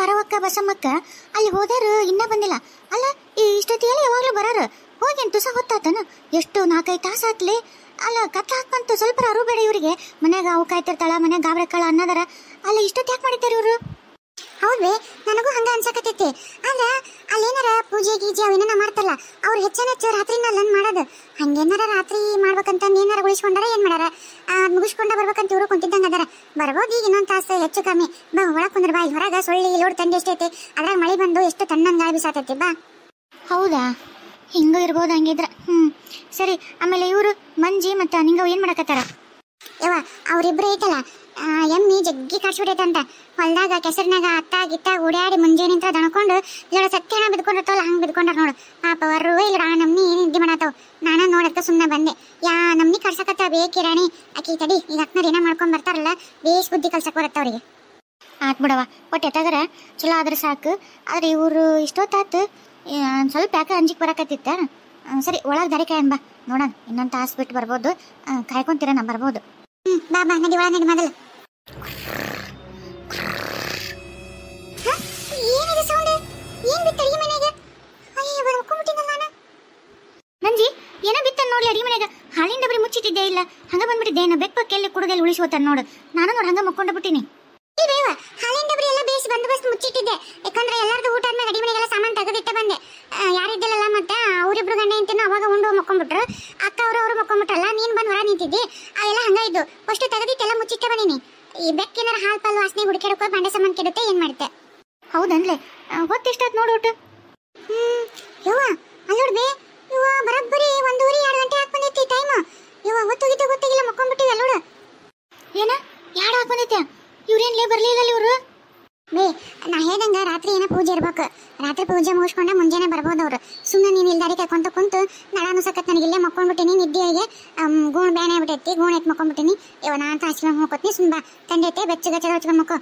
ಪಾರವಕ್ಕ ಬಸಮ್ಮಕ್ಕ ಅಲ್ಲಿ ಹೋದಾರ ಇನ್ನ ಬಂದಿಲ್ಲ. ಅಲ್ಲ ಇಷ್ಟೊತ್ತಿಗೆ ಯಾವಾಗ್ಲೂ ಬರಾರ ಹೋಗೇನ್ ತುಸ ಹೊತ್ತಾತನ? ಎಷ್ಟು 4-5 ತಾಸು ಆತ್ಲಿ. ಅಲ್ಲ ಕತ್ಲ ಹಾಕಂತ ಸ್ವಲ್ಪ ಅರುಬೇಡ ಇವ್ರಿಗೆ. ಮನ್ಯಾಗ ಅವು ಕಾಯ್ತಿರ್ತಾಳ, ಮನ್ಯಾಗ ಗಾಬ್ರಕ್ಕಳ ಅನ್ನದಾರ. ಅಲ್ಲ ಇಷ್ಟೊತ್ತು ಯಾಕೆ ಮಾಡಿತಾರ ಇವ್ರು? ಹೌದ್ವಿ, ನನಗೂ ಹಂಗ ಅನ್ಸಕತ್ತೈತಿ. ಆದ್ರ ಅಲ್ಲೇನಾರ ಪೂಜೆ ಗೀಜೆ ಅವೇನ ಮಾಡ್ತಾರಲ್ಲ, ಅವ್ರು ಹೆಚ್ಚೆಚ್ಚು ರಾತ್ರಿನಲ್ಲ ಮಾಡೋದು. ಹಂಗೇನಾರ ರಾತ್ರಿ ಮಾಡ್ಬೇಕಂತ ಏನಾರ ಉಳಿಸ್ಕೊಂಡಾರ ಏನ್ ಮಾಡ್ಯಾರ, ಮುಗಿಸ್ಕೊಂಡ ಬರ್ಬೇಕಂತ ಇವ್ರು ಕುಂತಿದ್ದಂಗ ಅದಾರ. ಬರ್ಬೋದು ಈಗ ಇನ್ನೊಂದ್ ತಾಸು ಹೆಚ್ಚು ಕಮ್ಮಿ. ಬಾ ಒಳಗ್ ಕುಂದ್ರ ಬಾ. ಇಲ್ಲಿ ಹೊರಗ ಸೊಳ್ಳಿ ಲೋಡ್ ತಂಡಿ ಎಷ್ಟೈತಿ, ಅದ್ರಾಗ ಮಳೆ ಬಂದು ಎಷ್ಟು ತಣ್ಣನ್ ಗಾಳಿ ಬೀಸಾತೈತಿ. ಬಾ. ಹೌದಾ, ಹಿಂಗ ಇರ್ಬೋದು ಹಂಗಿದ್ರ. ಸರಿ. ಆಮೇಲೆ ಇವ್ರು ಮಂಜಿ ಮತ್ತ ನಿಂಗ ಏನ್ ಮಾಡಕತ್ತಾರ? ಯವ್ವ ಅವ್ರಿಬ್ರು ಐತಲ್ಲ, ಎಮ್ಮಿ ಜಗ್ಗಿ ಕಾಡ್ಸ್ಬಿಟ್ಟೈತಂತ. ಹೊಲ್ದಾಗ ಕೆಸರಿನಾಗ ಅತ್ತ ಗಿತ್ತ ಓಡಾಡಿ ಮುಂಜಾನಿಂತ್ರ ದಣ್ಕೊಂಡು ಇಲ್ಲ ಸತ್ಯಣ ಬಿದ್ಕೊಂಡಿರ್ತಾವಲ್ಲ, ಹಂಗ್ ಬಿದ್ಕೊಂಡ್ರ ನೋಡು. ಪಾಪ ವರ್ರುವ ಇಲ್ಲ ನಮ್ನಿ ನಿದ್ದೆ ಮಾಡಾತಾವ. ನಾನ ನೋಡಕ್ಕ ಸುಮ್ಮನೆ ಬಂದೆ. ನಮ್ನಿ ಕರ್ಸಕತ್ತ ಬೇಕಿರಾಣಿ ಆಕಿ ತಡಿ. ಈಗ ಅಕ್ನರ್ ಏನ ಮಾಡ್ಕೊಂಡ್ ಬರ್ತಾರಲ್ಲ, ಬೇಸ್ ಬುದ್ಧಿ ಕಲ್ಸಕ್ ಬರತ್ತ ಅವ್ರಿಗೆ. ಆತ್ ಬಿಡವ, ಒಟ್ಟು ಎತ್ತಾಗರ ಚಲೋ ಆದ್ರೆ ಸಾಕು. ಆದ್ರೆ ಇವ್ರು ಇಷ್ಟೊತ್ತಾತು ಸ್ವಲ್ಪ ಯಾಕೆ ಅಂಜಿಕ್ ಬರಕತ್ತಿತ್ತ. ಸರಿ, ಒಳಗೆ ದಾರಿ ಕಾಯನ್ ಬಾ ನೋಡೋಣ. ಇನ್ನೊಂದು ತಾಸು ಬಿಟ್ಟು ಬರ್ಬೋದು, ಕಾಯ್ಕೊಂತೀರ ನಾ ಬರ್ಬೋದು. ಬಾ ಬಾ, ನಡಿ ಒಳ ನಡಿ ಮೊದಲು. ಏನಿದೆ ಸೌಂಡ್? ಏನ್ ಬಿತ್ತ ಅಡಿಗೆ ಮನೆಗೆ? ಅಯ್ಯ ಬರ್ಕೊಂಡ್ಬಿಟ್ಟಿನಲ್ಲ ನಾನು. ನಂಜಿ ಏನೋ ಬಿತ್ತ ನೋಡಿ ಅಡಿಗೆ ಮನೆಗೆ. ಹಾಲಿನ ಡಬ್ರಿ ಮುಚ್ಚಿಟ್ಟಿದ್ದೆ ಇಲ್ಲ, ಹಂಗ ಬಂದ್ಬಿಟ್ಟಿದ್ದೆ. ಬೆಕ್ಕಲ್ಲಿ ಕುಡದಲ್ಲಿ ಉಳಿಸಿ ಹೋತಾರ ನೋಡು. ನಾನು ನೋಡಿ ಹಂಗ ಮಕ್ಕೊಂಡ ಬಿಟ್ಟಿನಿ. ಇದೇವ ಹಾಲಿನ ಡಬ್ರಿ ಎಲ್ಲ ಬೇಯಿಸಿ ಬಂದೋಬಸ್ತ್ ಮುಚ್ಚಿಟ್ಟಿದ್ದೆ. ಯಾಕಂದ್ರೆ ಎಲ್ಲಾರ್ದು ಊಟ ಆದ್ಮೇಲೆ ಅಡಿಗೆ ಮನೆಗೆಲ್ಲ ಸಾಮಾನು ತೆಗೆದಿಟ್ಟ ಬಂದೆ. ಯಾರಿದ್ದಲ್ಲ ಮತ್ತೆ ಅವರಿಬ್ರು ಗಂಡ ಹೆಂಡತಿನ ಅವಾಗ ಉಂಡು ಮಕ್ಕೊಂಡ್ಬಿಟ್ರು. ಅಕ್ಕ ಅವರು ಮಕ್ಕೊಂಡ್ಬಿಟ್ರಲ್ಲ, ನೀನ್ ಬಂದ್ ಹೊರ ನಿಂತಿದ್ದಿ. ಎಲ್ಲ ಹಂಗ ಇದ್ದು ಫಸ್ಟ್ ತೆಗೆದಿಟ್ಟೆಲ್ಲ ಮುಚ್ಚಿಟ್ಟೆ ಬಂದಿನಿ. ಈ ಬೆಕ್ಕೇನಾರ ಹಾಲ್ ಪಾಲ್ ವಾಸನೆ ಹುಡುಕಾಡಕ್ಕೋ ಬಂಡೆ ಸಾಮಾನು ಕೆಡುತ್ತೆ, ಏನ್ ಮಾಡುತ್ತೆ? ಹೌದನ್ಲೆ, ಹೊತ್ತಿಷ್ಟಾತ್ ನೋಡು ಊಟ. ಯವ್ವ ಅಲ್ಲೋಡ್ಬೇ, ಇವ ಬರಬ್ಬರಿ 1:30-2 ಗಂಟೆ ಹಾಕ್ ಬಂದೈತಿ ಟೈಮ್. ಇವ ಹೊತ್ತೋಗಿದ್ದ ಗೊತ್ತಾಗಿಲ್ಲ, ಮಕ್ಕೊಂಡ್ಬಿಟ್ಟಿವಿ ಅಲ್ಲೋಡು. ಏನ ಯಾರು ಹಾಕೊಂಡೈತೆ? ಇವ್ರೇನ್ಲೇ ಬರ್ಲಿಲ್ಲ ಇವ್ರು? ಬೇ ನಾ ಹೇಳ್ದಂಗ ರಾತ್ರಿ ಏನೋ ಪೂಜೆ ಇರ್ಬೇಕು. ರಾತ್ರಿ ಪೂಜೆ ಮುಗಿಸ್ಕೊಂಡ ಮುಂಜಾನೆ ಬರ್ಬೋದು ಅವ್ರು. ಸುಮ್ಮನೆ ನೀನು ಇಲ್ದಾರಿ ಕಾಯ್ಕೊಂತ ಕುಂತು ನಳ ನುಸಕತ್ ನನಗೆ ಇಲ್ಲೇ ಮಕ್ಕೊಂಡ್ಬಿಟ್ಟಿನಿ. ನಿದ್ದೆಗೆ ಗೂಣ್ ಬ್ಯಾನೆ ಆಗ್ಬಿಟ್ಟೈತಿ, ಗೂಣ್ ಎತ್ ಮಕ್ಕೊಂಡ್ಬಿಟ್ಟಿನಿ. ಇವ ನಾ ಅಂತ ಹಚ್ಕೊಂಡ್ ಮಕ್ಕೋತೀನಿ. ಸುಮ್ಮ ತಂದೆ ಐತೆ ಬೆಚ್ಚಗ ಹಚ್ಕೊಂಡ್ ಮಕ್ಕೋ.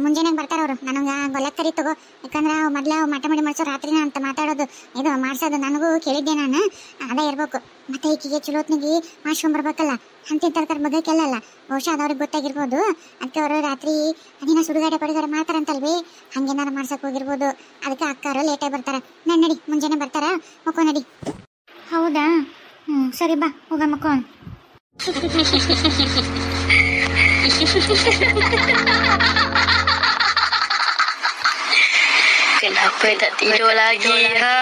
ಮುಂಜಾನೆ ಬರ್ತಾರ ಅವ್ರು. ನನಗೆ ಗೊಲ್ಲಕ್ ಕರಿ ತಗೋ. ಯಾಕಂದ್ರೆ ಮೊದ್ಲ ಮಠ ಮಾಡಿ ಮಾಡ್ಸೋ ರಾತ್ರಿನ ಅಂತ ಮಾತಾಡೋದು ಇದು ಮಾಡ್ಸೋದು ನನಗೂ ಕೇಳಿದ್ದೆ ನಾನು. ಅದೇ ಇರ್ಬೇಕು. ಮತ್ತೆ ಈಕಿಗೆ ಚಲೋತ್ನಿಗೆ ಮಾಡ್ಸ್ಕೊಂಡ್ಬರ್ಬೇಕಲ್ಲ, ಅಂತಿನ ತರಕಾರಿ ಬಗ್ಗೆ ಕೆಲ್ಲಲ್ಲ. ಬಹುಶಃ ಅದವ್ರಿಗೆ ಗೊತ್ತಾಗಿರ್ಬೋದು. ಅದಕ್ಕೆ ಅವರು ರಾತ್ರಿ ಅದಿನ ಸುಡುಗಾಡೆ ಪಡುಗಾಡೆ ಮಾಡ್ತಾರಂತಲ್ವೇ, ಹಂಗೇನಾರು ಮಾಡ್ಸಕ್ ಹೋಗಿರ್ಬೋದು. ಅದಕ್ಕೆ ಅಕ್ಕವರು ಲೇಟಾಗಿ ಬರ್ತಾರ. ನಡಿ ಮುಂಜಾನೆ ಬರ್ತಾರ, ಮಕ್ಕೋ ನಡಿ. ಹೌದಾ? ಸರಿ ಬಾ ಹೋಗ ಮಕ್ಕೋ. Kenapa tak tidur lagi? Ha?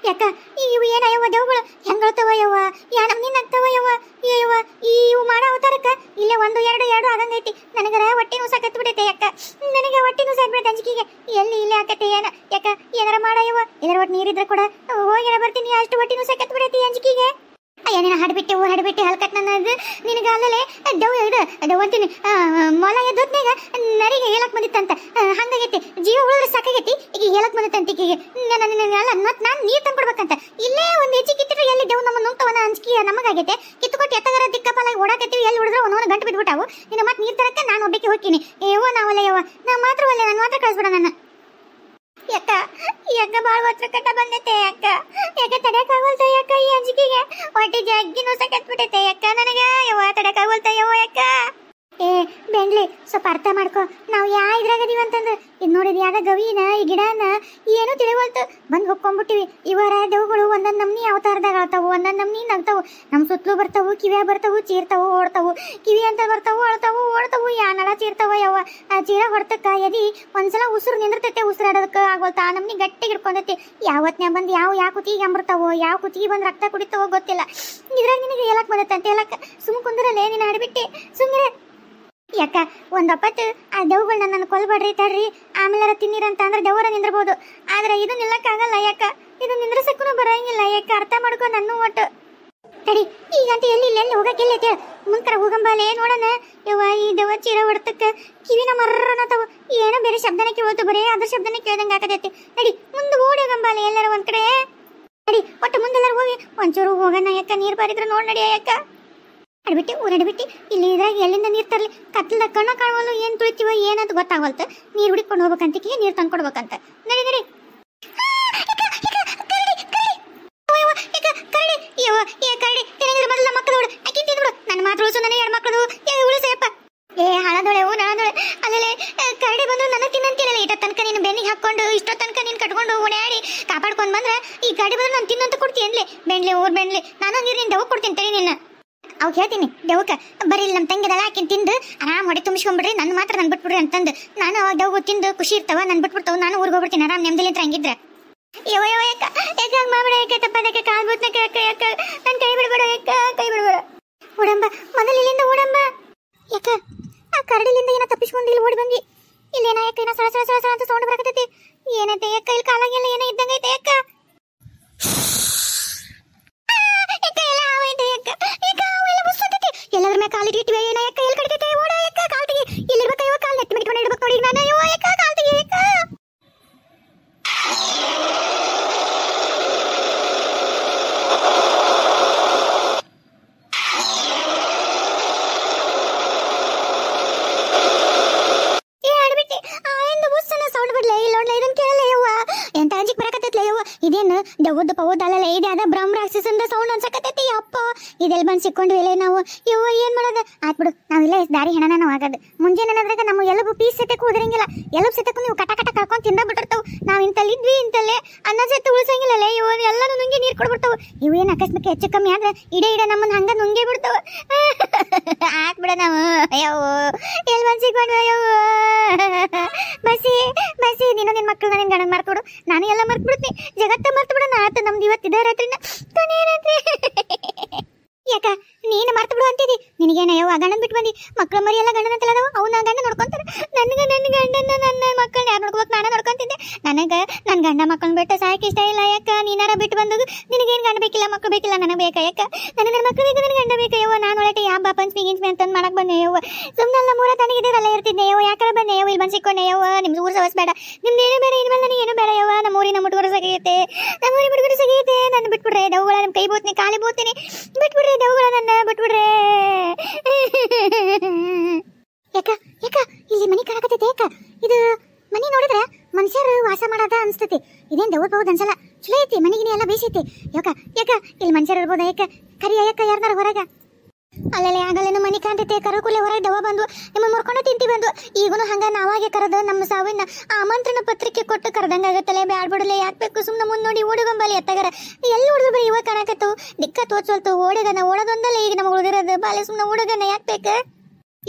ಯಾಕ ಇವು ಏನಯ್ಯವ ದೇವುಗಳು ಹೆಂಗಳ್ತವ ಯವ್ವ, ಯಾ ನಮ್ನಿ ನಗ್ತವ ಯವ್ವ. ಯವ್ವ ಇವು ಮಾಡೋ ಅವತಾರಕ್ಕ ಇಲ್ಲೇ 1-2 ಆಗಂಗೈತಿ. ನನಗರ ಹೊಟ್ಟೆ ನುಸಾಕತ್ ಬಿಡೈತೆ ಯಾಕ. ನನಗೆ ಹೊಟ್ಟೆ ನುಸಾಕ್ಬಿಡೈತೆ ಅಂಜಿಕೆಗೆ. ಎಲ್ಲಿ ಇಲ್ಲೇ ಆಕತ್ತೆ ಏನ ಯಾಕ. ಏನಾರ ಮಾಡಯ್ಯವ, ಏನಾರ ಒಟ್ಟು ನೀರಿದ್ರೆ ಕೂಡ ಹೋಗಿರ ಬರ್ತೀನಿ. ಅಷ್ಟು ಹೊಟ್ಟೆ ನುಸಾಕತ್ ಬಿಡೈತಿ ಅಂಜಿಕೆಗೆ. ಅಯ್ಯ ನೀನು ಹಡ್ಬಿಟ್ಟೆ ಹಲ್ಕಟ್ ನನ್ನದು ನಿನಗೆ. ಅಲ್ಲೇ ಡವ್ ಇದು ಡವ್ ಅಂತೀನಿ, ಮೊಲ ಎದ್ದೊತ್ನಾಗ ನರಿಗೆ ಹೇಳಕ್ ಬಂದಿತ್ತಂತ. ಹಂಗಾಗೈತಿ, ಜೀವ ಉಳಿದ್ರೆ ಸಾಕಾಗೈತಿ. ಈಗ ಹೇಳಕ್ ಬಂದಿತ್ತಂತ ಈಕಿಗೆ. ನಾನು ನೀರು ತಂದ್ಕೊಡ್ಬೇಕಂತ. ಇಲ್ಲೇ ಒಂದು ಹೆಚ್ಚಿ ಕಿತ್ತಿದ್ರೆ ಎಲ್ಲಿ ಡವ್ ನಮ್ಮ ನುಂಗ್ತವನ ಅಂಜಿಕೆ ನಮಗಾಗೈತೆ. ಕಿತ್ತುಕೊಟ್ಟು ಎತ್ತಗರ ದಿಕ್ಕಪಾಲಾಗಿ ಓಡಾಕತ್ತೀವಿ. ಎಲ್ಲಿ ಉಳಿದ್ರೆ ಒಂದೊಂದು ಗಂಟು ಬಿದ್ಬಿಟ್ಟಾವು. ನಿನ್ನ ಮತ್ತೆ ನೀರು ತರಕ್ಕೆ ನಾನು ಒಬ್ಬಕ್ಕೆ ಹೋಗ್ತೀನಿ. ಏವೋ ನಾವಲ್ಲ ಯವ್ವ, ನಾ ಮಾತ್ರ ಒಲ್ಲೆ, ನಾನು ಮಾತ್ರ ಕಳಿಸ್ಬಿಡ ನನ್ನ. ಯಾಕ ಬಾಳ ಹೊತ್ರ ಕಟ್ಟ ಬಂದೈತೆ ಯಾಕ. ಯಾಕ ತಡಕಾಗೋಲ್ತ ಯಾಕ. ಈ ಅಂಜಿಕೆಗೆ ಹೊಟ್ಟೆ ಜಗ್ಗಿ ನುಸಕತ್ಬಿಟ್ಟೈತೆ ಯಾಕ ನನಗೆ. ಯವ್ವ ತಡಕಾಗೋಲ್ತ ಯವ್ವ ಯಾಕ. ಬೆಂಗ್ಲಿ ಸ್ವಲ್ಪ ಅರ್ಥ ಮಾಡ್ಕೊ. ನಾವು ಇದ್ರಾಗದೀವಿ ಅಂತಂದ್ರೆ ಇದು ನೋಡಿದ್ ಯಾವ್ದ ಗವಿನ ಈ ಗಿಡನ ಏನು ತಿಳಿವಲ್ತು ಬಂದು ಹೊಕ್ಕೊಂಡ್ಬಿಟ್ಟಿವಿ. ಇವರ ದೇವುಗಳು ಒಂದೊಂದು ನಮ್ನಿ ಅವತಾರದಾಗ ಆಳ್ತಾವು, ಒಂದೊಂದು ನಮ್ನಿ ನಗ್ತಾವು. ನಮ್ಮ ಸುತ್ತಲೂ ಬರ್ತಾವು, ಕಿವಿಯಾಗ ಬರ್ತಾವು, ಚೀರ್ತಾವು, ಓಡ್ತಾವು. ಕಿವಿ ಅಂತ ಬರ್ತಾವು, ಅಳ್ತಾವು, ಓಡ್ತಾವು. ನಳ ಚೀರ್ತಾವ ಯವ್ವ. ಆ ಚೀರ ಹೊಡ್ತಕ್ಕ ಎದಿ ಒಂದ್ಸಲ ಉಸಿರು ನಿಂದಿರ್ತೈತೆ, ಉಸಿರಾಡೋದಕ್ಕೆ ಆಗೋಲ್ತಾ ನಮ್ನಿ ಗಟ್ಟಿಗೆ ಹಿಡ್ಕೊಂಡೈತಿ. ಯಾವತ್ನ್ಯಾ ಬಂದು ಯಾವ ಕುತ್ತಿಗೆ ಅಂಬಿರ್ತಾವೋ, ಯಾವ ಕುತ್ತಿಗೆ ಬಂದು ರಕ್ತ ಕುಡಿತಾವೋ ಗೊತ್ತಿಲ್ಲ. ಇದ್ರಾಗ ನಿನಗೆ ಹೇಳಕ್ ಬಂದತ್ತೆ ಅಂತ ಹೇಳಕ್ ಸುಮ್ ಕುಂದ್ರಲ್ಲೇ ನೀನು ಹಾಡ್ಬಿಟ್ಟೆ ಸುಮ್ಮನೆ ಯಾಕ. ಒಂದೊಪ್ಪತ್ತು ಆ ದೆವ್ಗಳನ್ನ ನನ್ನ ಕೊಲ್ಬೇಡ್ರಿ ತಡ್ರಿ ಆಮೇಲೆ ತಿನ್ನಿರಂತ ಅಂದ್ರೆ ದೆವ್ವರ ನಿಂದಿರ್ಬೋದು. ಆದ್ರೆ ಇದು ನಿಲ್ಲಕ್ಕಾಗಲ್ಲ ಯಾಕ. ಇದು ನಿಂದ್ರಸಕ್ಕೂ ಬರಂಗಿಲ್ಲ. ಯಾಕೆ ಅರ್ಥ ಮಾಡ್ಕೊ ನನ್ನ ಒಟ್ಟು ತಡಿ. ಈಗಂತ ಎಲ್ಲಿ ಹೋಗಕ್ಕೆಲ್ಲ ಐತೆ ಮುಂಕರ ಹೋಗಂಬಾಲೆ ನೋಡೋಣ. ಯವ್ವ ಈ ದೆವ್ವ ಚೀರ ಹೊಡ್ತಕ್ಕ ಕಿವಿನ ಮರ್ರನತಾವ. ಏನೋ ಬೇರೆ ಶಬ್ದನ ಕೇಳ್ತು, ಬರೇ ಅದ್ರ ಶಬ್ದನ ಕೇಳ್ದಂಗೆ ಆಗತೈತಿ. ನಡಿ ಮುಂದೆ ಓಡಿ ಹೋಗಂಬಾಲೆ ಎಲ್ಲಾರ ಒಂದ್ ಕಡೆ. ನಡಿ ಒಟ್ಟು ಮುಂದೆಲ್ಲಾರು ಹೋಗಿ ಒಂಚೂರು ಹೋಗೋಣ. ಯಾಕ ನೀರ್ ಬಾರಿದ್ರ ನೋಡ್ ನಡಿಯ. ಯಾಕ ನಡಿಬಿಟ್ಟು ಇಲ್ಲಿ ಇದ್ರಾಗ ಎಲ್ಲಿಂದ ನೀರ್ ತರ್ಲಿ? ಕತ್ಲದ ಕಣ್ಣ ಕಾಣವಲ್ಲು. ಏನ್ ತುಳಿತೀವ ಏನಂತ ಗೊತ್ತಾಗವಲ್ತ. ನೀರ್ ಹುಡಿಕೊಂಡು ಹೋಗ್ಬೇಕಂತ ನೀರ್ ತಂದ್ಕೊಡ್ಬೇಕಂತ. ನಡಿ ನಡಿ. ನನ್ನ ಮಾತ್ರ ಉಳಿಸು, ನನ್ನ ಎರಡು ಮಕ್ಕಳು ಉಳಿಸಪ್ಪ. ಏ ಹಳದೊಳೆ ನಾಳದೊಳೆ ಅಲ್ಲೇ ಕರಡಿ ಬಂದ್ರು ನನ್ನ ತಿನ್ನಂತಿರಲ್ಲ. ಇಷ್ಟ ತನಕ ನೀನು ಬೆನ್ನಿಗೆ ಹಾಕೊಂಡು ಇಷ್ಟೋ ತನಕ ನೀನು ಕಟ್ಕೊಂಡು ಓಡಾಡಿ ಕಾಪಾಡ್ಕೊಂಡ್ ಬಂದ್ರೆ ಈ ಕರಡಿ ಬಂದ್ರೆ ನಾನು ತಿನ್ನಂತ ಕೊಡ್ತೀನಿ ಅನ್ಲಿ. ಬೆಂಡ್ಲೆ ಊರ್ ಬೆಂಡ್ಲೆ ನಾನು ನೀರು ನಿನ್ ದೆವ್ವ ಕೊಡ್ತೀನಿ ತಡಿ ನಿನ್ನ. ಅವ್ ಹೇಳ್ತೀನಿ ದೆವ್ವಕ್ಕ ಬರೀ ಇಲ್ಲಿ ನಮ್ಮ ತಂಗಿದಲ್ಲ ಆಕಿನ್ ತಿಂದು ಆರಾಮ್ ಹೊಡೆ ತುಂಬಿಸ್ಕೊಂಡ್ಬಿಡ್ರಿ, ನನ್ನ ಮಾತ್ರ ನನ್ ಬಿಟ್ಬಿಡ್ರಿ ಅಂತಂದು. ನಾನು ಅವಾಗ ದೆವ್ವ ತಿಂದು ಖುಷಿ ಇರ್ತಾವ, ನನ್ ಬಿಟ್ಬಿಡ್ತಾವ. ನಾನು ಊರಿಗೆ ಹೋಗ್ಬಿಡ್ತೀನಿ ಆರಾಮ್ ನೆಮ್ಮದಿಲಿಂತ ಹಂಗಿದ್ರೆ. ಯಾಕ ಮಾಡ್ಬೇಡ, ಯಾಕೆ ತಪ್ಪದಕ್ಕೆ ಕಾಲ್ ಬೂತ್ನಕ್ಕೆ ಯಾಕ ನನ್ ಕೈ ಬಿಡ್ಬೇಡ, ಯಾಕ ಕೈ ಬಿಡ್ಬೇಡ. ಓಡಂಬ ಮೊದಲು ಇಲ್ಲಿಂದ ಓಡಂಬ. ಯಾಕ ಆ ಕರಡಿಲಿಂದ ಏನೋ ತಪ್ಪಿಸ್ಕೊಂಡು ಇಲ್ಲಿ ಓಡಿ ಬಂದಿ. ಇಲ್ಲೇನ ಯಾಕ ಏನೋ ಸಳ ಸಳ ಸಳ ಸಳ ಅಂತ ಸೌಂಡ್ ಬರಕತ್ತೈತಿ. ಏನೈತೆ ಯಾಕ ಇಲ್ಲಿ ಕಾಲಾಗೆಲ್ಲ ಏನೋ ಇದ್ದಂಗೈತೆ. ಯಾಕ ಎಲ್ಲರ ಮ್ಯಾಗ ಕಾಲಿಗೆ ಇಟ್ಟಿವೆ. ಏನ ಯಾಕ ಎಲ್ಲಿ ಕಡಿತೈತೆ ಓಡ. ಯಾಕ ಕಾಲ್ ತೆಗಿ. ಇಲ್ಲಿರ್ಬೇಕ ಇವ ಕಾಲ್ ನೆತ್ತಿ ಬಿಟ್ಕೊಂಡು ಇಡ್ಬೇಕು ನೋಡಿ ನಾನು. ಇವ ಯಾಕ ಕಾಲ್ ತೆಗಿ. ಯಾಕ ಇದೇನು ದೆವ್ವದ ಪವದಲ್ಲ, ಇದೆ ಅದ ಬ್ರಹ್ಮ ರಾಕ್ಷಸಂದ ಸೌಂಡ್ ಅನ್ಸಕತ್ತೈತಿ. ಅಪ್ಪ ಇದೆಲ್ಲಿ ಬಂದು ಸಿಕ್ಕೊಂಡು ಇಲ್ಲ ನಾವು. ಇವ ಏನ್ ಮಾಡೋದು? ಆತ್ ಬಿಡು, ನಾವಿಲ್ಲ ದಾರಿ ಹೆಣನ ನಾವು ಆಗದು. ಮುಂಜಾನೆ ಏನಾದ್ರಾಗ ನಮ್ಮ ಎಲ್ಲಬು ಪೀಸ್ ಸೆತಕ್ಕೂ ಉದರಂಗಿಲ್ಲ. ಎಲ್ಲಬ್ ಸೆತಕ್ಕೂ ನೀವು ಕಟ ಕಟ ಕಳ್ಕೊಂಡು ತಿಂದ ಬಿಟ್ಟಿರ್ತಾವ. ನಾವ್ ಇಂತಲ್ಲಿ ಇದ್ವಿ ಇಂತಲ್ಲೇ ಅನ್ನ ಸೆತ್ತ ಉಳಿಸಂಗಿಲ್ಲ. ಇವ ಎಲ್ಲಾನು ನುಂಗಿ ನೀರ್ ಕೊಡ್ಬಿಡ್ತಾವ. ಇವು ಏನ್ ಅಕಸ್ಮಾತ್ ಹೆಚ್ಚು ಕಮ್ಮಿ ಆದ್ರೆ ಇಡೇ ನಮ್ಮನ್ನ ಹಂಗ ನುಂಗೇ ಬಿಡ್ತಾವ. ಆತ್ ಬಿಡ ನಾವು. ಅಯ್ಯೋ ಎಲ್ಲಿ ಬಂದು ಸಿಕ್ಕೊಂಡು. ಅಯ್ಯೋ ಬಸಿ ಬಸಿ ನೀನು ನಿನ್ ಮಕ್ಕಳನ್ನ ನಿನ್ ಗಂಡನ್ ಮರ್ಕೊಡು, ನಾನು ಎಲ್ಲ ಮರ್ತ್ ಬಿಡ್ತೀನಿ. ಜಗತ್ತ ಮರ್ತು ಬಿಡೋಣ ಆತ. ನಮ್ದು ಇವತ್ತಿದ ರಾತ್ರಿನ ಕೊನೆ ರಾತ್ರಿ. ಯಾಕ ನೀನು ಮರ್ತು ಬಿಡು ಅಂತಿದಿ? ನಿನಗೇನ ಯಾವ ಗಂಡನ್ ಬಿಟ್ಟು ಬಂದಿ? ಮಕ್ಕಳ ಮರಿ ಎಲ್ಲ ಗಂಡನ ಅಂತಲ್ಲದವ. ಅವ್ನ ಗಂಡ ನೋಡ್ಕೊಂತಾರ. ನನ್ನ ಗಂಡನ ನನ್ನ ಮಕ್ಕಳನ್ನ ಯಾರು ನೋಡ್ಕೋಬೇಕು? ನಾನು ನೋಡ್ಕೊಂತಿದ್ದೆ. ನನಗೆ ನನ್ನ ಗಂಡ ಮಕ್ಕಳನ್ನ ಬಿಟ್ಟು ಸಾಯಕ್ಕೆ ಇಷ್ಟ ಇಲ್ಲ. ಯಾಕ ನೀನಾರ ಬಿಟ್ಟು ಬಂದದು? ನಿನಗೇನು ಗಂಡ ಬೇಕಿಲ್ಲ, ಮಕ್ಕಳು ಬೇಕಿಲ್ಲ, ನನಗೆ ಬೇಕಾ? ಯಾಕ ನನ್ನ ಮಕ್ಕಳು ಬೇಕು, ನನ್ನ ಗಂಡ ಬೇಕಾ? ಯವ್ವ ನಾನು ಒಳಗೆ ಯಾವ ಪಂಚಮಿ ಗಿಂಚಮಿ ಅಂತಂದು ಮಾಡಕ್ ಬಂದೆ. ಯವ್ವ ಸುಮ್ಮನೆ ನಮ್ಮ ಊರ ತನಗಿದ್ದೀರಲ್ಲ ಇರ್ತಿದ್ದೆ. ಯವ್ವ ಯಾಕಾರ ಬಂದೆ? ಯವ್ವ ಇಲ್ಲಿ ಬಂದು ಸಿಕ್ಕೊಂಡೆ. ಯವ್ವ ನಿಮ್ದು ಊರು ಸವಸ್ ಬೇಡ, ನಿಮ್ದು ಏನು ಬೇಡ, ಇನ್ಮೇಲೆ ನನಗೇನು ಬೇಡ. ಯವ್ವ ನಮ್ಮ ಊರಿನ ಮುಟ್ಗುರು ಸಗಿಯುತ್ತೆ, ನಮ್ಮ ಊರಿ ಮುಟ್ಗುರು ಸಗಿಯುತ್ತೆ. ನನ್ನ ಬಿಟ್ಬಿಡ್ರೆ ದವ್ಗಳ, ನಮ್ಮ ಕೈ ಬೋತ್ನಿ ಕಾಲಿ ಬೋತೀನಿ. ಬಿಟ್ಬಿಡ್ರಿ ದವ್ಗಳ, ನನ್ನ ಬಿಟ್ಬಿಡ್ರೆ. ಯಾಕ ಯಾಕ ಇಲ್ಲಿ ಮನಿ ಕಾಣಕತ್ತೈತೆ? ಯಾಕ ಇದು ಮನಿ ನೋಡಿದ್ರೆ ಮನುಷ್ಯರು ವಾಸ ಮಾಡದ ಅನ್ಸ್ತೈತಿ. ಇದೇನ್ ದವ್ವ ಬಹುದು ಅನ್ಸಲ್ಲ. ಚಲೋ ಐತಿ, ಮನಿಗಿನಿ ಎಲ್ಲ ಬೇಸೈತಿ. ಯಾಕ ಯಾಕ ಇಲ್ಲಿ ಮನುಷ್ಯರು ಇರ್ಬೋದ? ಯಾಕ ಕರಿಯ ಯಾಕ ಯಾರ್ದಾರ ಹೊರಗ? ಅಲ್ಲೇ ಆಗಲ್ಲೇನು ಮನಿ ಕಾಣ್ತೈತೆ. ಕರಕುಲೆ ಹೊರಗೆ ದವ ಬಂದು ನಿಮ್ಮ ಮುರ್ಕೊಂಡು ತಿಂತಿ ಬಂದು. ಈಗೂನು ಹಂಗ ನಾವಾಗೆ ಕರೆದು ನಮ್ಮ ಸಾವಿನ ಆಮಂತ್ರಣ ಪತ್ರಿಕೆ ಕೊಟ್ಟು ಕರೆದಂಗಾಗತ್ತಲೆ. ಬ್ಯಾಡ್ಬಿಡಲೆ, ಯಾಕೆ ಬೇಕು? ಸುಮ್ಮನೆ ಮುಂದೆ ನೋಡಿ ಓಡುಗಂಬಲಿ ಎತ್ತಗರ. ಎಲ್ಲಿ ಹುಡುಗ ಬರೀ ಇವಾಗ ಕಾಣಕತ್ತು. ದಿಕ್ಕ ತೋರ್ಸೋಲ್ತು. ಓಡಗನ ಓಡೋದೊಂದಲ್ಲ ಈಗ ನಮ್ಗೆ ಉಳಿದಿರೋದು. ಬಾಲೆ ಸುಮ್ಮನೆ ಓಡಗನ ಯಾಕೆ ಬೇಕು?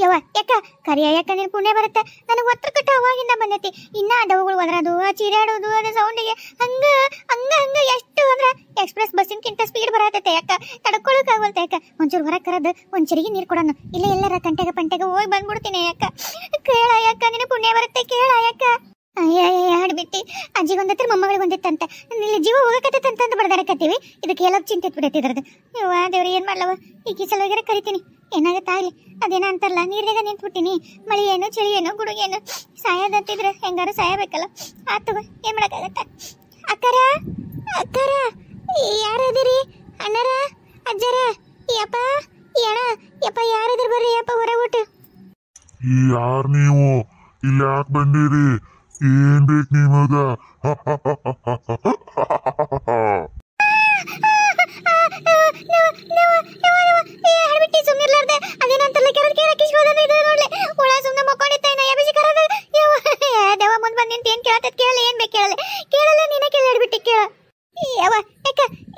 ಯವ್ವ ಯಾಕ ಕರಿಯ ಯಾಕ ನಿನ್ ಪುಣ್ಯ ಬರುತ್ತೆ. ನನಗೆ ಒತ್ತರ ಕಟ್ಟ ಅವಾಗಿಂದ ಬಂದೈತಿ. ಇನ್ನ ಡವುಗಳು ಒದರೋದು, ಚೀರಾಡೋದು, ಅದ್ರ ಸೌಂಡಿಗೆ ಹಂಗ ಹಂಗ ಹಂಗ ಎಷ್ಟು ಅಂದ್ರೆ ಎಕ್ಸ್ಪ್ರೆಸ್ ಬಸ್ಸಿನಕ್ಕಿಂತ ಸ್ಪೀಡ್ ಬರತೈತೆ. ಯಾಕ ತಡ್ಕೊಳಕ್ ಆಗವಲ್ತ. ಯಾಕ ಒಂಚೂರು ಹೊರಗೆ ಕರೆದು ಒಂದ್ ಚರಿಗೆ ನೀರು ಕೊಡೋಣ. ಇಲ್ಲ ಎಲ್ಲರ ಕಂಟೆಗೆ ಪಂಟೆಗೆ ಹೋಗಿ ಬಂದ್ಬಿಡ್ತೀನಿ. ಯಾಕ ಕೇಳ ಯಾಕ ನಿನ್ನ ಪುಣ್ಯ ಬರುತ್ತೆ. ಕೇಳ ಯಾಕ ಹಾಡ್ಬಿಟ್ಟಿ ಅಜ್ಜಿಗೊಂದತ್ರ ಮೊಮ್ಮಗಳಿಗೆ ಒಂದಿತ್ತಂತ. ಇಲ್ಲಿ ಜೀವ ಹೋಗಕತ್ತಂತಂದು ಬಡದಾಡಕತ್ತೀವಿ. ಇದಕ್ಕೆ ಎಲ್ಲ ಚಿಂತೆ ಬಿಡೈತಿ ಇದ್ರದ್ದು. ಯವ್ವ ದೇವ್ರಿ ಏನ್ ಮಾಡ್ಲವ? ಈಗ ಸಲುವಾಗಿರ ಕರಿತೀನಿ. ಏನಾಗತ್ತಾಗ್ಲಿ. ಅದೇನ ಅಂತಾರಲ್ಲ, ನೀರ್ನಾಗ ನಿಂತ್ಬಿಟ್ಟಿನಿ. ಮಳಿ ಏನು ಚಳಿ ಏನು ಗುಡುಗೇನು ಸಾಯೋದಂತಿದ್ರೆ ಹೆಂಗಾರು ಸಾಯಬೇಕಲ್ಲ. ಆತವ ಏನ್ ಮಾಡಕ್ಕಾಗತ್ತ? ಅಕ್ಕರ ಅಕ್ಕರ ಯಾರದಿರಿ? ಅಣ್ಣರ ಅಜ್ಜರ ಯಪ್ಪ ಅಣ್ಣ ಯಪ್ಪ ಯಾರದ್ರ ಬರ್ರಿ ಯಪ್ಪ ಹೊರಬಿಟ್ಟು. ಯಾರ್ ನೀವು? ಇಲ್ಲಿ ಯಾಕೆ ಬಂದಿರಿ? ಏನ್ ಬೇಕು ನಿಮಗ?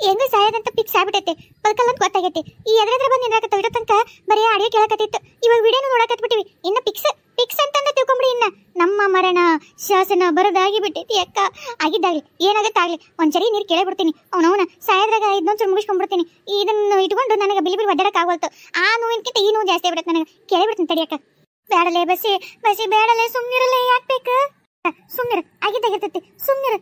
ಹೆಂಗ ಸಾಯದಂತ ಪಿಕ್ಸ್ ಆಗ್ಬಿಟ್ಟೈತೆ. ಬದುಕಲ್ಲಂತ ಗೊತ್ತಾಗೈತಿ. ಈ ಎದ್ರದ್ರ ಬಂದು ನಿಂದ್ರಾಕತ್ತ ಇಡ ತನಕ ಬರೀ ಆಡಿಯೋ ಕೇಳಕತ್ತಿತ್ತು. ಇವಾಗ ವಿಡಿಯೋನು ನೋಡಕತ್ಬಿಟ್ಟಿವಿ. ಇನ್ನ ಪಿಕ್ಸ್ ಪಿಕ್ಸ್ ಅಂತಂದ ತಿಳ್ಕೊಂಬಿಡಿ. ಇನ್ನ ನಮ್ಮ ಮರಣ ಶಾಸನ ಬರೋದಾಗಿ ಬಿಟ್ಟೈತಿ. ಅಕ್ಕ ಆಗಿದ್ದಾಗ್ಲಿ ಏನಾಗತ್ತಾಗ್ಲಿ ಒಂದ್ಸರಿ ನೀರು ಕೇಳಿಬಿಡ್ತೀನಿ. ಅವನವನ ಸಾಯದ್ರಾಗ ಇದನ್ನೊಂದ್ಸರಿ ಮುಗಿಸ್ಕೊಂಡ್ಬಿಡ್ತೀನಿ. ಇದನ್ನು ಇಟ್ಕೊಂಡು ನನಗೆ ಬಿಲಿ ಬಿಲಿ ಒದ್ದಾಡಕ್ ಆಗವಲ್ತು. ಆ ನೋವಿನಕ್ಕಿಂತ ಈ ನೋವು ಜಾಸ್ತಿ ಆಗ್ಬಿಡತ್ತೆ. ನನಗೆ ಕೇಳಿಬಿಡ್ತೀನಿ ತಡಿಯಕ್ಕ. ಬೇಡಲೇ ಬಸಿ ಬಸಿ ಬೇಡಲೇ, ಸುಮ್ನಿರಲೇ. ಯಾಕೆ ಬೇಕು? ಸುಮ್ನಿರು, ಆಗಿದ್ದಾಗಿರ್ತೈತಿ. ಸುಮ್ನಿರು.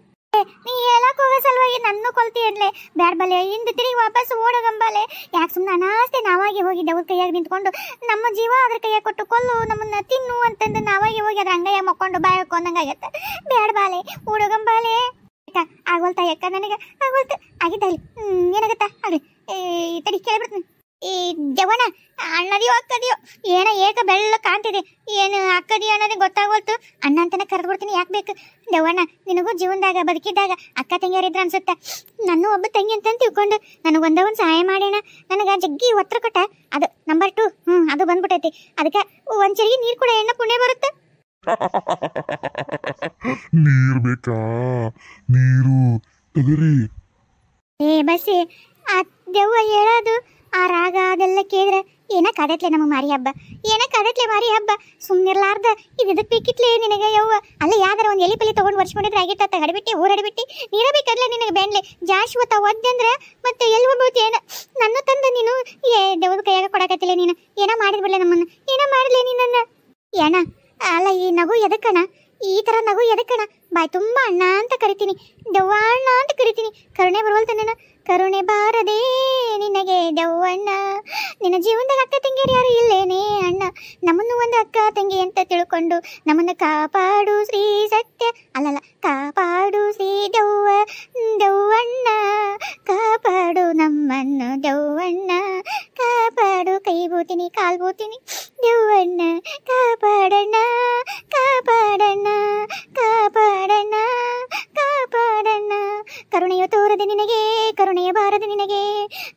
ನೀ ಹೇಳಕ್ ಹೋಗೋ ಸಲುವಾಗಿ ನನ್ನ ಕೊಲ್ತಿ ಅನ್ಲೆ ಬ್ಯಾಡ್ ಬಲೆ ಹಿಂದೆ ತಿರುಗಿ ವಾಪಸ್ ಓಡೋಗಂಬಾಲೆ ಯಾಕೆ ಸುಮ್ಮನೆ ಅನಾಸ್ತೆ ನಾವಾಗಿ ಹೋಗಿ ದೇವ್ರ ಕೈಯಾಗ ನಿಂತ್ಕೊಂಡು ನಮ್ಮ ಜೀವ ಅದ್ರ ಕೈಯಾಗ ಕೊಟ್ಟು ಕೊಲ್ಲು ನಮ್ಮನ್ನ ತಿನ್ನು ಅಂತಂದು ನಾವಾಗಿ ಹೋಗಿ ಅದ್ರ ಅಂಗೈಯ ಮಕ್ಕೊಂಡು ಬಾಯ್ ಹಾಕೊಂಡಂಗಾಗತ್ತೆ ಬ್ಯಾಡ್ ಬಾಲೆ ಓಡೋಗಂಬಾಲೆ ಆಗೋಲ್ತಾ ಯಾಕ ನನಗೆ ಆಗೋಲ್ತ ಆಗಿದ್ದಾಗಲಿ ಏನಾಗತ್ತಾ ಆಗ್ಲಿ ತಡಿ ಕೇಳ್ಬಿಡ್ತೀನಿ ಈ ಜವನ ಅಣ್ಣದಿಯೋ ಅಕ್ಕದಿಯೋ ಏನ ಏಕ ಬೆಳ್ಳ ಕಾಣ್ತಿದೆ ಏನು ಅಕ್ಕದಿಯೋ ಅನ್ನೋದೇ ಗೊತ್ತಾಗೋಲ್ತು ಅಣ್ಣ ಅಂತಾನೆ ಕರೆದ್ಬಿಡ್ತೀನಿ ಯಾಕೆ ಬೇಕು ದವಣ್ಣ ನಿನಗೂ ಜೀವನದಾಗ ಬದುಕಿದ್ದಾಗ ಅಕ್ಕ ತಂಗಿಯರಿದ್ರ ಅನ್ಸುತ್ತೆ ನಾನು ಒಬ್ಬ ತಂಗಿ ಅಂತ ತಿಳ್ಕೊಂಡು ನನಗೆ ಒಂದ ಸಹಾಯ ಮಾಡೋಣ ನನಗೆ ಜಗ್ಗಿ ಒತ್ತರ ಕೊಟ್ಟ ಅದು ನಂಬರ್ 2 ಅದು ಬಂದ್ಬಿಟ್ಟೈತಿ ಅದಕ್ಕೆ ಒಂದ್ ಚರಿಗೆ ನೀರು ಕೂಡ ಎಣ್ಣ ಪುಣ್ಯ ಬರುತ್ತೆ ನೀರ್ ಬೇಕಾ ನೀರು ತಗರಿ ಬಸ್ಸಿ ಆ ದೆವ್ವ ಹೇಳೋದು ಆ ರಾಗ ಅದೆಲ್ಲ ಕೇಳಿದ್ರೆ ಏನ ಕದತ್ಲೆ ನಮ್ಮ ಮಾರಿ ಹಬ್ಬ ಏನ ಕದತ್ಲೆ ಮಾರಿ ಹಬ್ಬ ಸುಮ್ಮನಿರ್ಲಾರ್ದ ಇದಕ್ಕೆ ಬೇಕಿತ್ಲೆ ನಿನಗೆ ಯವ್ವ ಅಲ್ಲ ಯಾವ್ದಾರ ಒಂದು ಎಲಿ ಪಲಿ ತಗೊಂಡು ವರ್ಷಕೊಂಡಿದ್ರೆ ಆಗಿತ್ತ ಹಡಬಿಟ್ಟಿ ಊರಡಿಬಿಟ್ಟಿ ನೀರಬೇಕಲ್ಲ ನಿನಗೆ ಬೆಂಡ್ಲೆ ಜಾಶ್ವತ ಒದ್ದಂದ್ರೆ ಮತ್ತೆ ಎಲ್ಲಿ ಹೋಗ್ಬೋದು ಏನ ನನ್ನ ತಂದ ನೀನು ದೇವ್ರ ಕೈಯಾಗ ಕೊಡಕತ್ತಿಲ್ಲ ನೀನು ಏನ ಮಾಡಿದ್ಬಿಡ್ಲೆ ನಮ್ಮನ್ನ ಏನ ಮಾಡಲಿ ನಿನ್ನ ಏನ ಅಲ್ಲ ಈ ನಗು ಎದಕ್ಕಣ ಈ ತರ ನಗು ಎದಕ್ಕಣ ಬಾಯ್ ತುಂಬಾ ಅಣ್ಣ ಅಂತ ಕರಿತೀನಿ ದೆವ್ವ ಅಣ್ಣ ಅಂತ ಕರಿತೀನಿ ಕರುಣೆ ಬರುವಲ್ತ ನಾನು ಕರುಣೆ ಬಾರದೆ ನಿನಗೆ ದೆವ್ವಣ್ಣ ನಿನ್ನ ಜೀವನದಾಗ ಅಕ್ಕ ತಂಗಿಯರು ಯಾರು ಇಲ್ಲೇನೇ ಅಣ್ಣ ನಮ್ಮನ್ನು ಒಂದು ಅಕ್ಕ ತಂಗಿ ಅಂತ ತಿಳ್ಕೊಂಡು ನಮ್ಮನ್ನು ಕಾಪಾಡು ಶ್ರೀ ಸತ್ಯ ಅಲ್ಲಲ್ಲ ಕಾಪಾಡು ಶ್ರೀ ದೆವ್ವಣ್ಣ ಕಾಪಾಡು ನಮ್ಮನ್ನು ದೆವ್ವಣ್ಣ ಕಾಪಾಡು ಕೈ ಬೂತೀನಿ ಕಾಲ್ ಬೂತೀನಿ ದೆವ್ವಣ್ಣ ಕಾಪಾಡಣ್ಣ ಕಾಪಾಡಣ್ಣ ಕಾಪಾಡಣ್ಣ ಕಾಪಾಡಣ್ಣ ಕರುಣೆಯು ತೋರದೆ ನಿನಗೆ ಕರುಣೆಯ ಬಾರದೆ ನಿನಗೆ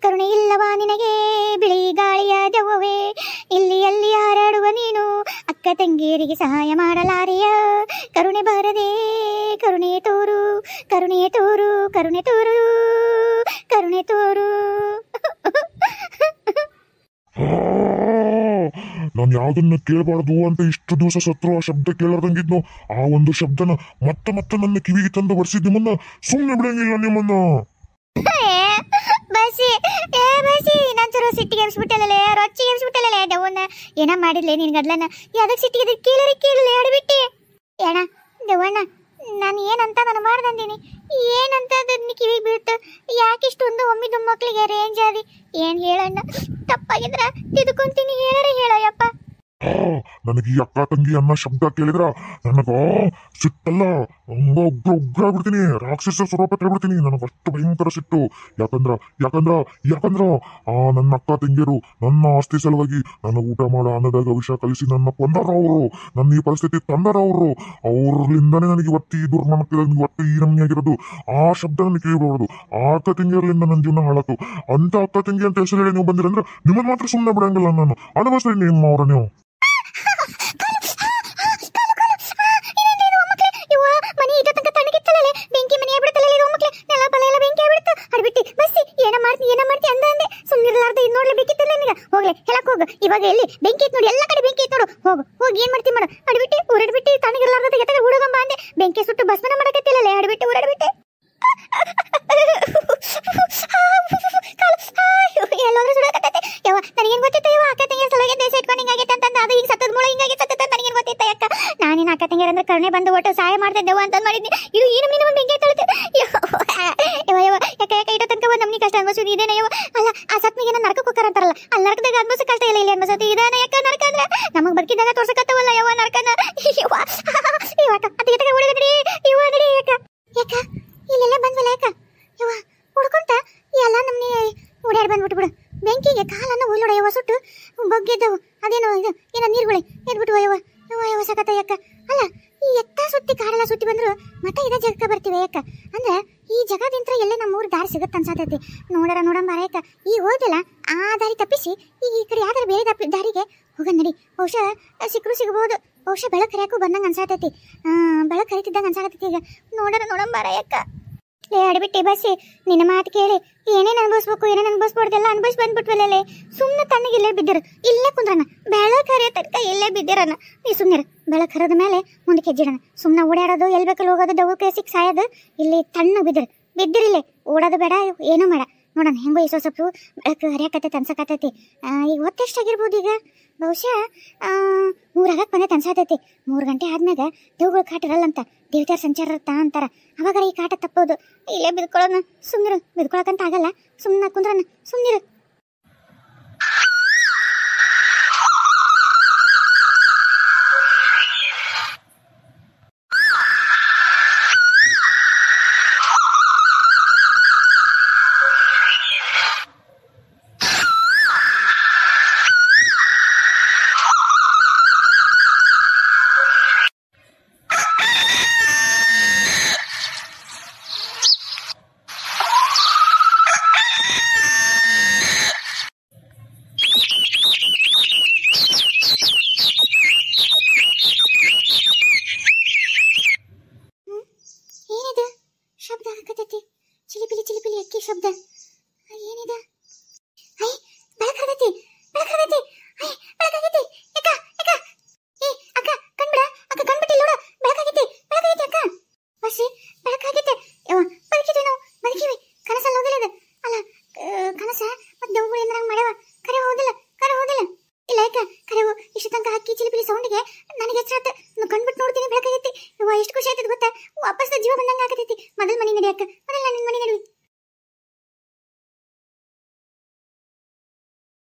ಕರುಣೆ ಇಲ್ಲವಾ ನಿನಗೆ ಬಿಳಿ ಗಾಳಿಯ ದೆವ್ವವೇ ಇಲ್ಲಿ ಅಲ್ಲಿ ಹಾರಾಡುವ ನೀನು ಅಕ್ಕ ತಂಗಿಯರಿಗೆ ಸಹಾಯ ಮಾಡಲಾರೆಯ ಕರುಣೆ ಬಾರದೆ ಕರುಣೆ ತೋರು ಕರುಣೆ ತೋರು ಕರುಣೆ ತೋರು ಕರುಣೆ ತೋರು ನಾನು ಯಾವ್ದನ್ನ ಕೇಳಬಾರ್ದು ಅಂತ ಇಷ್ಟು ದಿವಸ ಸತ್ರು ಆ ಶಬ್ದ ಕೇಳಾರ್ದಂಗಿದ್ನು ಆ ಒಂದು ಶಬ್ದನ ಮತ್ತೆ ಮತ್ತೆ ನನ್ನ ಕಿವಿಗೆ ತಂದು ಬರ್ಸಿದ್ ನಿಮ್ಮನ್ನ ಸುಮ್ಮನೆ ಬಿಡಂಗಿಲ್ಲ ನಿಮ್ಮನ್ನ ಬಸಿ ಬಸಿ ನಂತರ ಸಿಟ್ಟಿಗೆ ಎಬ್ಸ್ಬಿಟ್ಟಲ್ಲೇ ರೊಚ್ಚಿಗೆ ಎಬ್ಸ್ಬಿಟ್ಟಲ್ಲೇ ದೆವ್ವನ್ನ ಏನ ಮಾಡಿದ್ಲೆ ನಿನ್ ಗಡ್ಲನ್ನ ಯಾವ್ದಕ್ ಸಿಟ್ಟಿಗೆ ಕೇಳಲಿ ಆಡ್ಬಿಟ್ಟಿ ಏನ ದೆವ್ವಣ್ಣ ನಾನು ಏನಂತ ನಾನು ಮಾಡ್ದಂದೀನಿ ಏನಂತ ಅದನ್ನ ಕಿವಿಗೆ ಬೀಳ್ತು ಯಾಕಿಷ್ಟೊಂದು ಒಮ್ಮಿದ ಮಕ್ಳಿಗೆ ರೇಂಜ್ ಆದಿ ಏನ್ ಹೇಳಣ್ಣ ತಪ್ಪಾಗಿದ್ರ ತಿದ್ಕೊಂತೀನಿ ಹೇಳಯ್ಯಪ್ಪ ನನಗೆ ಈ ಅಕ್ಕ ತಂಗಿ ಅನ್ನೋ ಶಬ್ದ ಕೇಳಿದ್ರ ನನಗ ಸಿಟ್ಟಲ್ಲ ಉಗ್ರ ಆಗ್ಬಿಡ್ತೀನಿ ರಾಕ್ಷಸ ಸ್ವರೂಪ ತಿಳ್ಬಿಡ್ತೀನಿ ನನಗೆ ಅಷ್ಟು ಭಯಂಕರ ಸಿಟ್ಟು ಯಾಕಂದ್ರ ಆ ನನ್ನ ಅಕ್ಕ ತಂಗಿಯರು ನನ್ನ ಆಸ್ತಿ ಸಲುವಾಗಿ ನನಗೆ ಊಟ ಮಾಡೋ ಅನ್ನದಾಗ ವಿಷಯ ಕಲಿಸಿ ನನ್ನ ಕೊಂದರ ಅವರು ನನ್ನ ಈ ಪರಿಸ್ಥಿತಿ ತಂದರ ಅವ್ರಲಿಂದಾನೇ ನನಗೆ ಇವತ್ತು ಈ ದುರ್ಮನಕ್ಕೆ ಇವತ್ತು ಈ ನಮ್ನಿಯಾಗಿರೋದು ಆ ಶಬ್ದ ನನಗೆ ಕೇಳಬಾರ್ದು ಆ ಅಕ್ಕ ತಂಗಿಯರ್ಲಿಂದ ನನ್ನ ಜೀವನ ಹಾಳಾತು ಅಂತ ಅಕ್ಕ ತಂಗಿ ಅಂತ ಹೆಸರು ಹೇಳಿ ನೀವು ಬಂದಿರಂದ್ರೆ ನಿಮ್ಮನ್ನ ಮಾತ್ರ ಸುಮ್ಮನೆ ಬಿಡಂಗಿಲ್ಲ ನಾನು ಅನುಭವಿಸ್ತೀನಿ ನಿಮ್ಮ ಅವ್ರ ನೀವು ಇವಾಗ ಎಲ್ಲಿ ಬೆಂಕಿ ಐತ್ ನೋಡಿ ಎಲ್ಲ ಕಡೆ ಬೆಂಕಿ ಐತ್ ನೋಡು ಹೋಗಿ ಏನ್ ಮಾಡ್ತಿ ಮಾಡು ಅಡ್ಬಿಟ್ಟು ಊರಡ್ಬಿಟ್ಟು ತಣ್ಣಗಿರ್ಲಾರ್ದ ಎತ್ತಗ ಹುಡುಗಂಬ ಅಂದೆ ಬೆಂಕಿ ಸುಟ್ಟು ಭಸ್ಮನ ಮಾಡಕತ್ತಿಲ್ಲ ಅಡ್ಬಿಟ್ಟು ಊರಡ್ಬಿಟ್ಟು ಎಲ್ಲೋದ್ರೂ ಸುಡಕತ್ತೈತೆ ಯವ್ವ ನನಗೇನ್ ಗೊತ್ತಿತ್ತ ಯವ್ವ ಅಕ್ಕ ತಂಗಿಯರ ಸಲುವಾಗಿ ದೇಶ ಇಟ್ಕೊಂಡು ಹಿಂಗಾಗೈತೆ ಅಂತಂದ ಅದು ಈಗ ಸತ್ತದ ಮೂಳ ಹಿಂಗಾಗೈತೆ ಸತ್ತದ ನನಗೇನ್ ಗೊತ್ತಿತ್ತ ಯಾಕ ನಾನೇನು ಅಕ್ಕ ತಂಗಿಯರ ಅಂದ್ರೆ ಕರುಣೆ ಬಂದು ಒಟ್ಟು ಸಹಾಯ ಮಾಡ್ತಿದ್ದೆವು ಅಂತ ಮಾಡಿದ್ನಿ ಇದು ಈ ನಮ್ನಿ ನಮ್ಮನ್ನ ಬೆಂಕಿ ತಳುತ್ತೆ ಯವ್ವ ಯಾಕೆ ಇಡೋ ತನಕ ಒಂದು ನಮ್ನಿ ಕಷ್ಟ ಅನ್ಭವಿಸೋದು ಇದೇನ ಯವ್ವ ಅಲ್ಲ ಆ ಸತ್ಮಿಗೆ ನರಕಕ್ಕೆ ಹೋಗ್ತಾರ ಅಂತಾರಲ್ಲ ಅಲ್ಲಿ ನರಕದಾಗ ಅನ್ಭವಿಸೋ ಕಷ್ಟ ಇಲ್ಲ ಇಲ್ಲಿ ಅನ್ಭವಿಸೋದು ಇದಾನ ಯಾಕ ನರಕ ಅಂದ್ರೆ ನಮಗ್ ಬರ್ಕಿದಾಗ ತೋರ್ಸಕತ್ತವಲ್ಲ ಯವ್ವ ನರಕನ ಯವ್ವ ಅದಕ್ಕೆ ಹುಡುಗಡಿ ಯವ್ವ ನಡಿ ಯಾಕ ಇಲ್ಲೆಲ್ಲ ಬಂದ್ವಲ್ಲ ಯಾಕ ಯವ್ವ ಹುಡ್ಕೊಂತ ಎಲ್ಲ ನಮ್ನಿ ಓಡಾಡಿ ಬಂದ್ಬಿಟ್ಬಿಡು ಬೆಂಕಿಗೆ ಕಾಲನ್ನು ಉಳ್ಳೋಡ ಯವ್ವ ಸುಟ್ಟು ಬಗ್ಗೆದ್ದವು ಅದೇನೋ ಇದು ಏನೋ ನೀರುಗಳು ಎದ್ಬಿಟ್ಟು ಯವ್ವ ಸಕತ್ತ ಯಾಕ ಅಲ್ಲ ಈ ಎತ್ತ ಸುತ್ತಿ ಕಾಡೆಲ್ಲ ಸುತ್ತಿ ಬಂದ್ರು ಮತ್ತೆ ಇದೇ ಜಗಕ್ಕೆ ಬರ್ತೀವಿ ಯಾಕ ಅಂದ್ರೆ ಈ ಜಗದಿಂತ್ರ ಎಲ್ಲೇ ನಮ್ಮೂರು ದಾರಿ ಸಿಗುತ್ತೆ ಅನ್ಸಾತೈತಿ ನೋಡಂಬಾರ ಯಾಕ ಈಗ ಹೋಗಿಲ್ಲ ಆ ದಾರಿ ತಪ್ಪಿಸಿ ಈಗ ಈ ಕಡೆ ಯಾವ್ದಾರ ಬೇರೆ ದಾರಿಗೆ ಹೋಗ ನಡಿ ಬಹುಶಃ ಸಿಗ್ಬೋದು ಬಹುಶಃ ಬೆಳಕು ಹರಿಯಾಕು ಬಂದಂಗೆ ಅನ್ಸಾತೈತಿ ಬೆಳಕು ಹರಿತಿದ್ದಂಗೆ ಅನ್ಸಾಕತ್ತೈತಿ ಈಗ ನೋಡಂಬಾರ ಯಾಕ ಲೇ ಅಡ್ಬಿಟ್ಟಿ ಬಸ್ಸಿ ನಿನ್ನ ಮಾತು ಕೇಳಿ ಏನೇನು ಅನ್ಭವಿಸ್ಬೇಕು ಏನೇನು ಅನ್ಭವಿಸ್ಬಾರ್ದೆಲ್ಲ ಅನ್ಭವಿಸಿ ಬಂದ್ಬಿಟ್ವಲ್ಲೇ ಸುಮ್ಮನೆ ತಣ್ಣಗೆ ಇಲ್ಲೇ ಬಿದ್ದಿರು ಇಲ್ಲೇ ಕುಂದ್ರಣ ಬೆಳಕು ಹರಿಯೋ ತನಕ ಇಲ್ಲೇ ಬಿದ್ದಿರಣ ನೀ ಸುಮ್ಮನೆ ಬೆಳಕು ಹರಿದ ಮೇಲೆ ಮುಂದಕ್ಕೆ ಹೆಜ್ಜಿಡಣ ಸುಮ್ಮನೆ ಓಡಾಡೋದು ಎಲ್ಲಿ ಬೇಕಲ್ಲಿ ಹೋಗೋದು ದವ್ವ ಕೈ ಸಿಕ್ ಸಾಯೋದು ಇಲ್ಲಿ ತಣ್ಣಗೆ ಬಿದ್ದಿರಿಲ್ಲೇ ಓಡೋದು ಬೇಡ ಏನೂ ಬೇಡ ನೋಡೋಣ ಹೆಂಗೋ ಈ ಸ್ವಲ್ಪ ಬೆಳಕು ಹರಿಯಾಕತ್ತೈತೆ ಅನ್ಸಕತ್ತೈತಿ. ಈಗ ಹೊತ್ತೆಷ್ಟಾಗಿರ್ಬೋದು ಈಗ ಬಹುಶಃ 3 ಆಗಕ್ಕೆ ಬಂದೈತೆ ಅನ್ಸಾತೈತಿ. 3 ಗಂಟೆ ಆದ್ಮ್ಯಾಗ ದೇವ್ಗಳು ಕಾಟ ಇರಲ್ಲಂತ, ದೇವತಾರ ಸಂಚಾರ ಇರ್ತಾ ಅಂತಾರ. ಅವಾಗ ಈ ಕಾಟ ತಪ್ಪೋದು. ಇಲ್ಲೇ ಬಿದ್ಕೊಳ್ಳೋಣ, ಸುಮ್ಮನಿರು. ಬಿದ್ಕೊಳಕಂತ ಆಗಲ್ಲ, ಸುಮ್ಮನೆ ಕುಂದ್ರನ, ಸುಮ್ಮನಿರು. ಶಬ್ದ ಹಾಕತೈತಿ, ಚಿಲಿಪಿಲಿ ಚಿಲಿಪಿಲಿ ಅಕ್ಕಿ ಶಬ್ದ. ಏನಿದ? ಐ ಬೆಳಕಾಗೈತಿ, ಬೆಳಕಾಗೈತಿ, ಐ ಬೆಳಕಾಗೈತಿ. ಅಕ್ಕ ಅಕ್ಕ ಏ ಅಕ್ಕ ಕಣ್ಬಿಡ, ಅಕ್ಕ ಕಣ್ಬಿಟ್ಟಿಲ್ಲ ನೋಡ, ಬೆಳಕಾಗೈತಿ, ಬೆಳಕಾಗೈತಿ ಅಕ್ಕ. ಬಸ್ಸಿ ಬೆಳಕಾಗೈತೆ. ಯವ್ವ ಬದುಕಿದ್ವಿ ನಾವು, ಬದುಕಿವಿ. ಕನಸಲ್ಲ ಹೋದಿಲ್ಲ ಇದು. ಅಲ್ಲ ಕನಸ ಮತ್ತೆ ದೇವ್ಗಳು ಏನಾರ ಮಾಡ್ಯಾವ, ಕರೆ ಹೋದಿಲ್ಲ, ಕರೆ ಹೋದಿಲ್ಲ. ಇಲ್ಲ ಅಕ್ಕ ಕರೆವು. ಇಷ್ಟು ತನಕ ಅಕ್ಕಿ ಚಿಲಿಪಿಲಿ ಸೌಂಡಿಗೆ ನನಗೆ ಎಚ್ಚರಾತ. ಕಣ್ಬಿಟ್ಟು ನೋಡ್ತೀನಿ, ಬೆಳಕಾಗೈತಿ. ಯವ್ವ ಎಷ್ಟು ಖುಷಿ ಆಯ್ತದ ಗೊತ್ತಾ. ವಾಪಸ್ ಜೀವ ಬಂದಂಗ ಆಗತೈತಿ. ಮೊದಲು ಮನೆ ನಡಿ ಅಕ್ಕ, ಮೊದಲು ನಿನ್ನ ಮನೆ ನಡಿ.